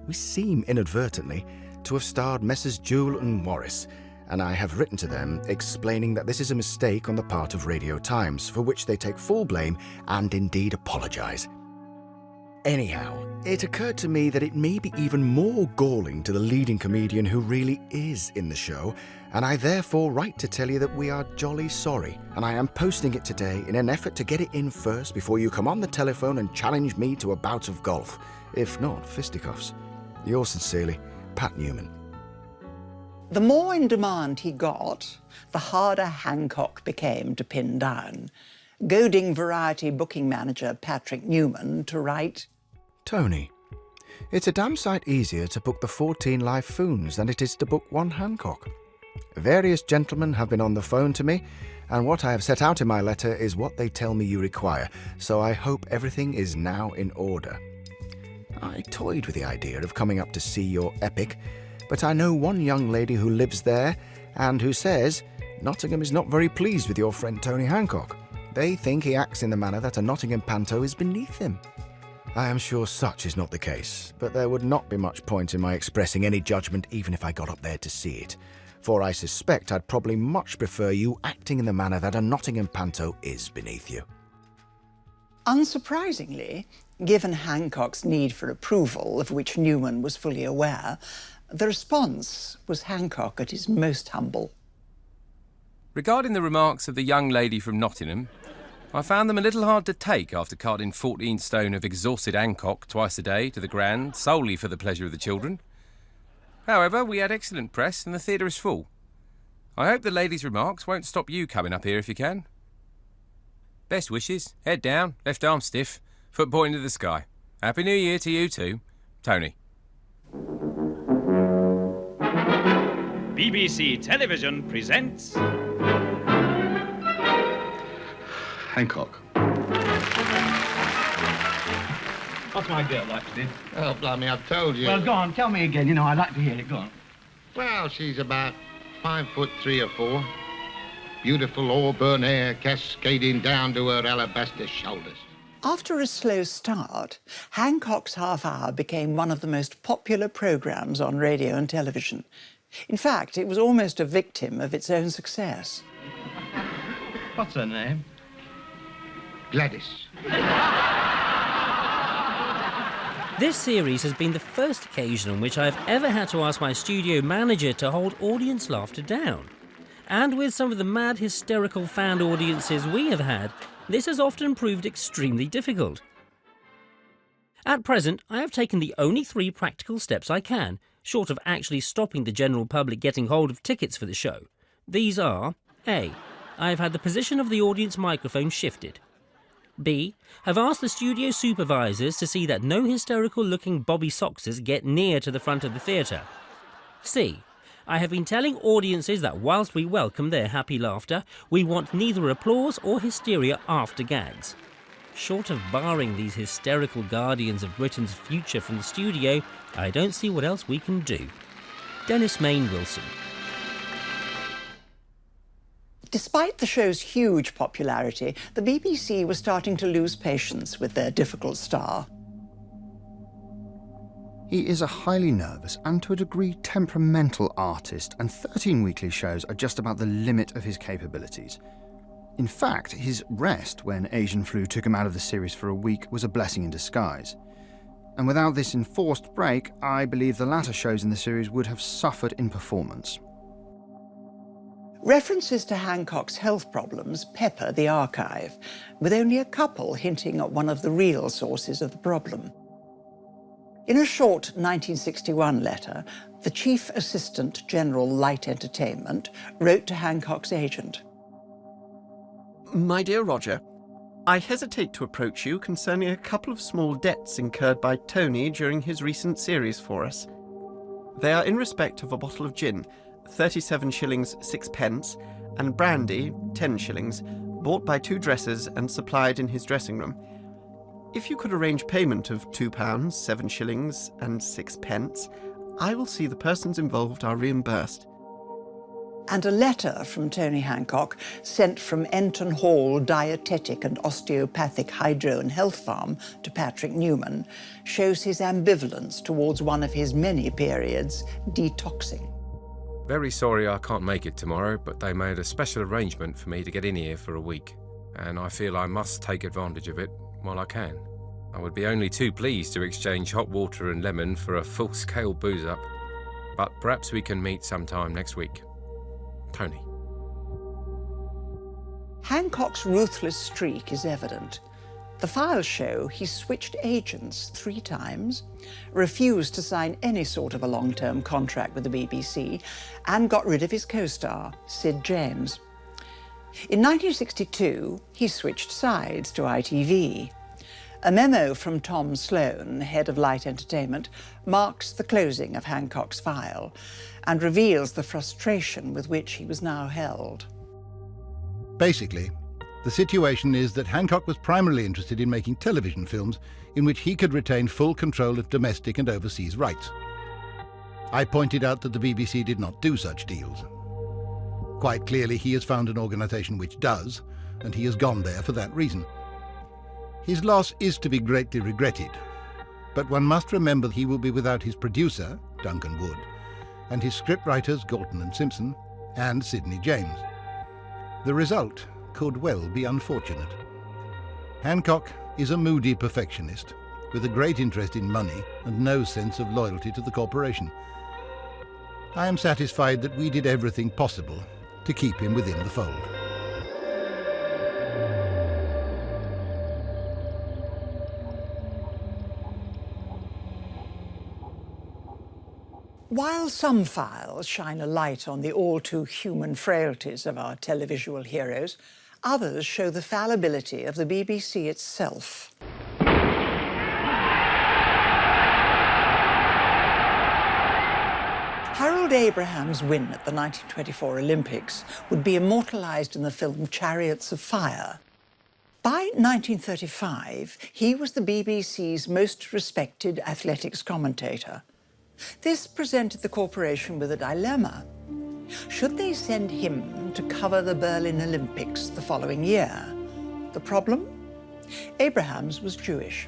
We seem inadvertently to have starred Messrs. Jewell and Morris, and I have written to them explaining that this is a mistake on the part of Radio Times, for which they take full blame and indeed apologise. Anyhow, it occurred to me that it may be even more galling to the leading comedian who really is in the show, and I therefore write to tell you that we are jolly sorry, and I am posting it today in an effort to get it in first before you come on the telephone and challenge me to a bout of golf, if not fisticuffs. Yours sincerely, Pat Newman. The more in demand he got, the harder Hancock became to pin down, goading Variety booking manager Patrick Newman to write, Tony, it's a damn sight easier to book the 14 live Foons than it is to book one Hancock. Various gentlemen have been on the phone to me, and what I have set out in my letter is what they tell me you require, so I hope everything is now in order. I toyed with the idea of coming up to see your epic, but I know one young lady who lives there and who says Nottingham is not very pleased with your friend Tony Hancock. They think he acts in the manner that a Nottingham panto is beneath him. I am sure such is not the case, but there would not be much point in my expressing any judgment even if I got up there to see it, for I suspect I'd probably much prefer you acting in the manner that a Nottingham panto is beneath you. Unsurprisingly, given Hancock's need for approval, of which Newman was fully aware, the response was Hancock at his most humble. Regarding the remarks of the young lady from Nottingham, I found them a little hard to take after carting 14 stone of exhausted Hancock twice a day to the Grand solely for the pleasure of the children. However, we had excellent press and the theatre is full. I hope the lady's remarks won't stop you coming up here if you can. Best wishes, head down, left arm stiff, foot pointing to the sky. Happy New Year to you too, Tony. BBC Television presents... Hancock. What's my girl like to do? Oh, blimey, I've told you. Well, go on, tell me again. You know, I'd like to hear it. Go on. Well, she's about 5'3" or 4. Beautiful auburn hair cascading down to her alabaster shoulders. After a slow start, Hancock's Half Hour became one of the most popular programmes on radio and television. In fact, it was almost a victim of its own success. What's her name? Gladys. This series has been the first occasion on which I have ever had to ask my studio manager to hold audience laughter down. And with some of the mad, hysterical fan audiences we have had, this has often proved extremely difficult. At present, I have taken the only 3 practical steps I can, short of actually stopping the general public getting hold of tickets for the show. These are: A. I have had the position of the audience microphone shifted. B. Have asked the studio supervisors to see that no hysterical-looking Bobby Soxers get near to the front of the theatre. C. I have been telling audiences that whilst we welcome their happy laughter, we want neither applause or hysteria after gags. Short of barring these hysterical guardians of Britain's future from the studio, I don't see what else we can do. Dennis Main Wilson. Despite the show's huge popularity, the BBC was starting to lose patience with their difficult star. He is a highly nervous and to a degree temperamental artist, and 13 weekly shows are just about the limit of his capabilities. In fact, his rest when Asian flu took him out of the series for a week was a blessing in disguise. And without this enforced break, I believe the latter shows in the series would have suffered in performance. References to Hancock's health problems pepper the archive, with only a couple hinting at one of the real sources of the problem. In a short 1961 letter, the Chief Assistant General Light Entertainment wrote to Hancock's agent. My dear Roger, I hesitate to approach you concerning a couple of small debts incurred by Tony during his recent series for us. They are in respect of a bottle of gin, 37 shillings 6 pence, and brandy, 10 shillings, bought by 2 dressers and supplied in his dressing room. If you could arrange payment of £2, 7 shillings and 6 pence, I will see the persons involved are reimbursed. And a letter from Tony Hancock, sent from Enton Hall Dietetic and Osteopathic Hydro and Health Farm to Patrick Newman, shows his ambivalence towards one of his many periods, detoxing. Very sorry I can't make it tomorrow, but they made a special arrangement for me to get in here for a week, and I feel I must take advantage of it while I can. I would be only too pleased to exchange hot water and lemon for a full-scale booze-up, but perhaps we can meet sometime next week. Tony. Hancock's ruthless streak is evident. The files show he switched agents 3 times, refused to sign any sort of a long-term contract with the BBC, and got rid of his co-star, Sid James. In 1962, he switched sides to ITV. A memo from Tom Sloan, head of Light Entertainment, marks the closing of Hancock's file and reveals the frustration with which he was now held. Basically, the situation is that Hancock was primarily interested in making television films in which he could retain full control of domestic and overseas rights. I pointed out that the BBC did not do such deals. Quite clearly, he has found an organisation which does, and he has gone there for that reason. His loss is to be greatly regretted, but one must remember he will be without his producer, Duncan Wood, and his scriptwriters, Galton and Simpson, and Sidney James. The result could well be unfortunate. Hancock is a moody perfectionist, with a great interest in money and no sense of loyalty to the corporation. I am satisfied that we did everything possible to keep him within the fold. While some files shine a light on the all-too-human frailties of our televisual heroes, others show the fallibility of the BBC itself. Harold Abraham's win at the 1924 Olympics would be immortalised in the film Chariots of Fire. By 1935, he was the BBC's most respected athletics commentator. This presented the corporation with a dilemma. Should they send him to cover the Berlin Olympics the following year? The problem? Abrahams was Jewish.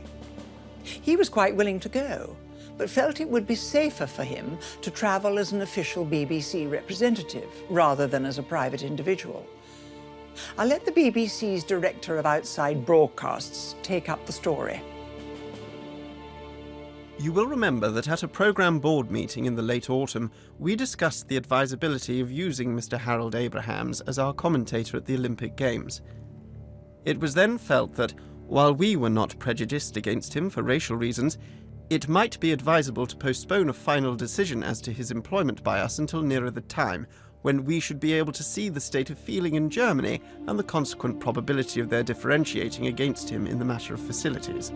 He was quite willing to go, but felt it would be safer for him to travel as an official BBC representative rather than as a private individual. I'll let the BBC's Director of Outside Broadcasts take up the story. You will remember that at a programme board meeting in the late autumn, we discussed the advisability of using Mr. Harold Abrahams as our commentator at the Olympic Games. It was then felt that, While we were not prejudiced against him for racial reasons, it might be advisable to postpone a final decision as to his employment by us until nearer the time, when we should be able to see the state of feeling in Germany and the consequent probability of their differentiating against him in the matter of facilities.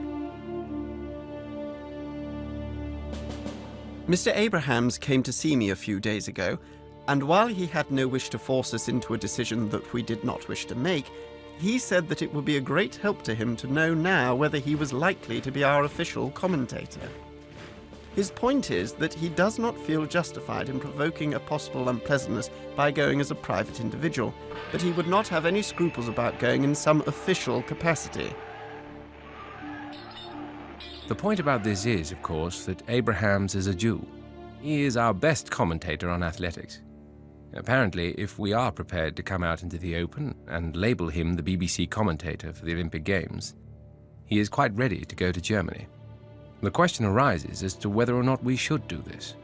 Mr. Abrahams came to see me a few days ago, and while he had no wish to force us into a decision that we did not wish to make, he said that it would be a great help to him to know now whether he was likely to be our official commentator. His point is that he does not feel justified in provoking a possible unpleasantness by going as a private individual, but he would not have any scruples about going in some official capacity. The point about this is, of course, that Abrahams is a Jew. He is our best commentator on athletics. Apparently, if we are prepared to come out into the open and label him the BBC commentator for the Olympic Games, he is quite ready to go to Germany. The question arises as to whether or not we should do this.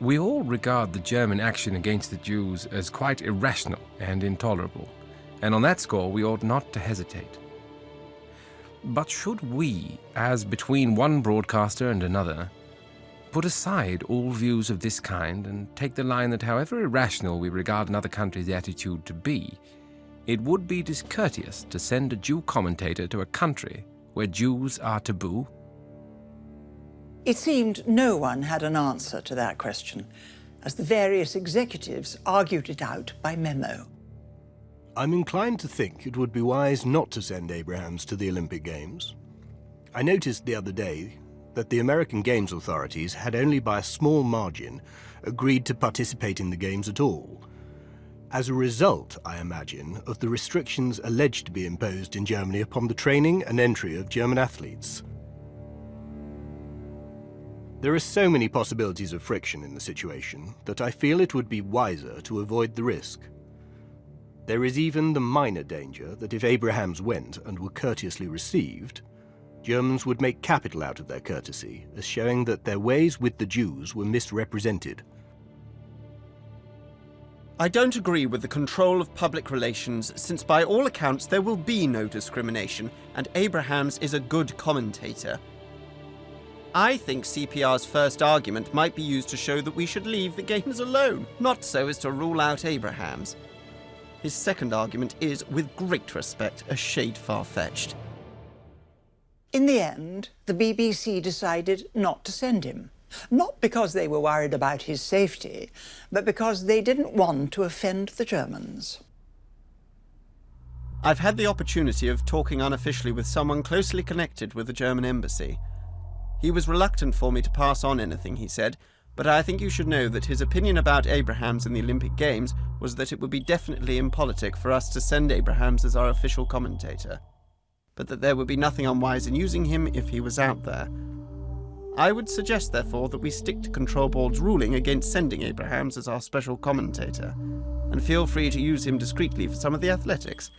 We all regard the German action against the Jews as quite irrational and intolerable, and on that score we ought not to hesitate. But should we, as between one broadcaster and another, put aside all views of this kind and take the line that however irrational we regard another country's attitude to be, it would be discourteous to send a Jew commentator to a country where Jews are taboo? It seemed no one had an answer to that question, as the various executives argued it out by memo. I'm inclined to think it would be wise not to send Abrahams to the Olympic Games. I noticed the other day that the American Games authorities had only by a small margin agreed to participate in the Games at all. As a result, I imagine, of the restrictions alleged to be imposed in Germany upon the training and entry of German athletes. There are so many possibilities of friction in the situation that I feel it would be wiser to avoid the risk. There is even the minor danger that if Abrahams went and were courteously received, Germans would make capital out of their courtesy, as showing that their ways with the Jews were misrepresented. I don't agree with the control of public relations, since by all accounts there will be no discrimination, and Abrahams is a good commentator. I think CPR's first argument might be used to show that we should leave the Games alone, not so as to rule out Abrahams. His second argument is, with great respect, a shade far-fetched. In the end, the BBC decided not to send him. Not because they were worried about his safety, but because they didn't want to offend the Germans. I've had the opportunity of talking unofficially with someone closely connected with the German embassy. He was reluctant for me to pass on anything he said, but I think you should know that his opinion about Abrahams in the Olympic Games was that it would be definitely impolitic for us to send Abrahams as our official commentator, but that there would be nothing unwise in using him if he was out there. I would suggest, therefore, that we stick to Control Board's ruling against sending Abrahams as our special commentator, and feel free to use him discreetly for some of the athletics.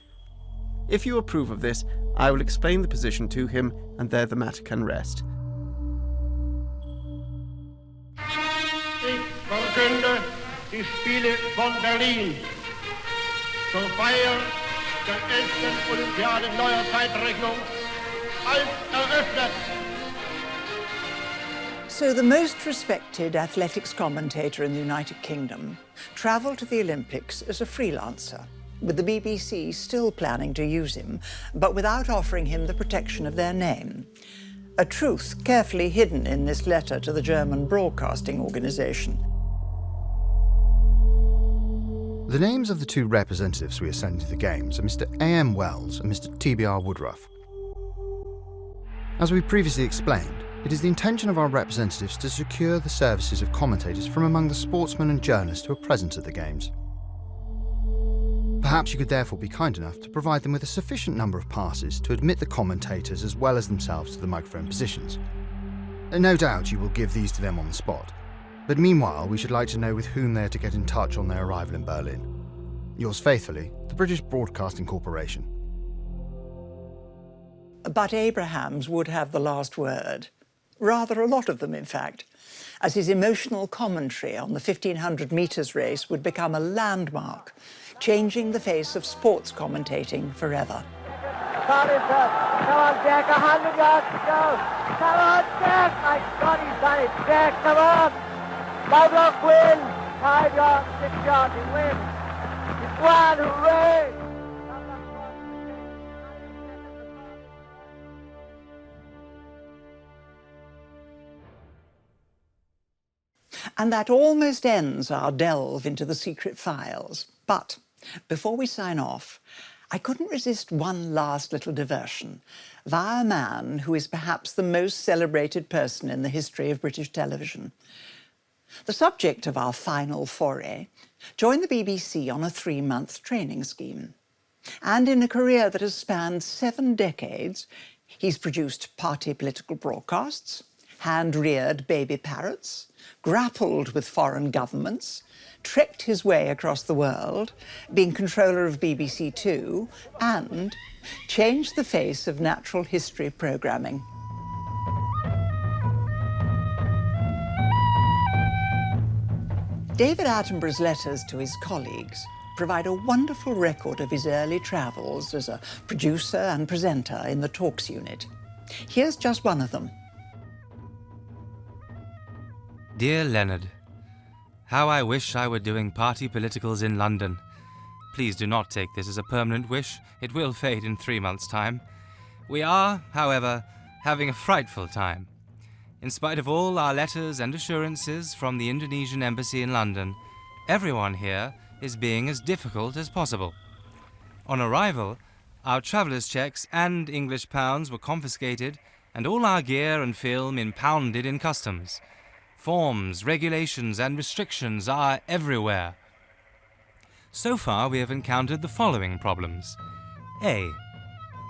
If you approve of this, I will explain the position to him, and there the matter can rest. Ich verkünde die Spiele von Berlin zur Feier der 11. Olympiade neuer Zeitrechnung als eröffnet. So the most respected athletics commentator in the United Kingdom travelled to the Olympics as a freelancer, with the BBC still planning to use him, but without offering him the protection of their name. A truth carefully hidden in this letter to the German broadcasting organisation. The names of the two representatives we are sending to the Games are Mr. A.M. Wells and Mr. T.B.R. Woodruff. As we previously explained, it is the intention of our representatives to secure the services of commentators from among the sportsmen and journalists who are present at the Games. Perhaps you could therefore be kind enough to provide them with a sufficient number of passes to admit the commentators as well as themselves to the microphone positions. No doubt you will give these to them on the spot, but meanwhile we should like to know with whom they are to get in touch on their arrival in Berlin. Yours faithfully, the British Broadcasting Corporation. But Abrahams would have the last word. Rather a lot of them, in fact, as his emotional commentary on the 1500 metres race would become a landmark, changing the face of sports commentating forever. Collison. Come on, Jack, 100 yards to go. Come on, Jack. My God, he's done it. Jack, come on. Lovelock wins. 5 yards, 6 yards, he wins. He's won, hooray. And that almost ends our delve into the secret files. But before we sign off, I couldn't resist one last little diversion via a man who is perhaps the most celebrated person in the history of British television. The subject of our final foray joined the BBC on a 3-month training scheme. And in a career that has spanned 7 decades, he's produced party political broadcasts, hand-reared baby parrots, grappled with foreign governments, trekked his way across the world, been controller of BBC Two, and changed the face of natural history programming. David Attenborough's letters to his colleagues provide a wonderful record of his early travels as a producer and presenter in the Talks unit. Here's just one of them. Dear Leonard, how I wish I were doing party politicals in London. Please do not take this as a permanent wish. It will fade in 3 months' time. We are, however, having a frightful time. In spite of all our letters and assurances from the Indonesian embassy in London, everyone here is being as difficult as possible. On arrival, our travellers' checks and English pounds were confiscated and all our gear and film impounded in customs. Forms, regulations and restrictions are everywhere. So far we have encountered the following problems. A.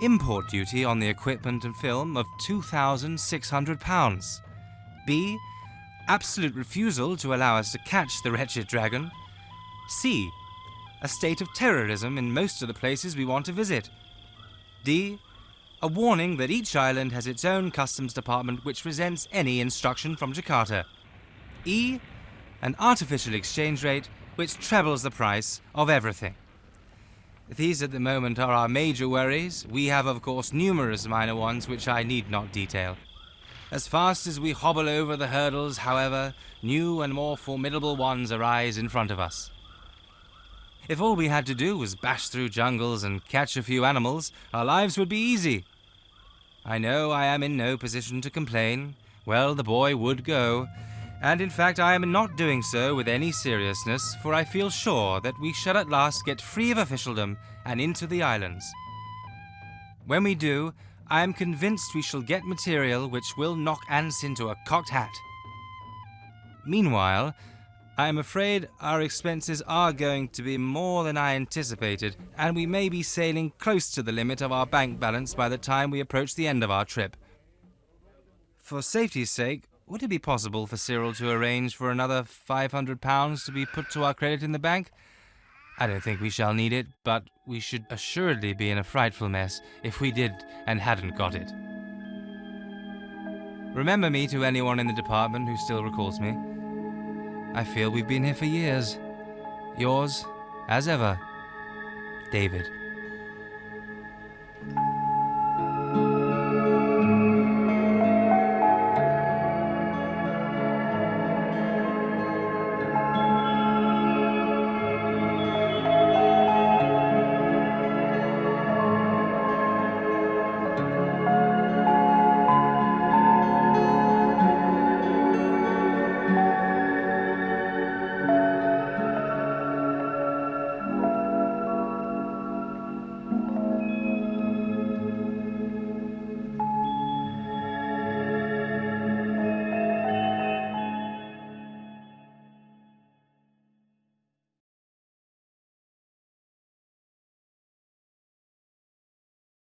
Import duty on the equipment and film of £2,600. B. Absolute refusal to allow us to catch the wretched dragon. C. A state of terrorism in most of the places we want to visit. D. A warning that each island has its own customs department which resents any instruction from Jakarta. E. An artificial exchange rate which trebles the price of everything. These at the moment are our major worries. We have, of course, numerous minor ones which I need not detail. As fast as we hobble over the hurdles, however, new and more formidable ones arise in front of us. If all we had to do was bash through jungles and catch a few animals, our lives would be easy. I know I am in no position to complain. Well, the boy would go. And in fact I am not doing so with any seriousness, for I feel sure that we shall at last get free of officialdom and into the islands. When we do, I am convinced we shall get material which will knock Ants into a cocked hat. Meanwhile, I am afraid our expenses are going to be more than I anticipated, and we may be sailing close to the limit of our bank balance by the time we approach the end of our trip. For safety's sake, would it be possible for Cyril to arrange for another £500 to be put to our credit in the bank? I don't think we shall need it, but we should assuredly be in a frightful mess if we did and hadn't got it. Remember me to anyone in the department who still recalls me. I feel we've been here for years. Yours, as ever, David.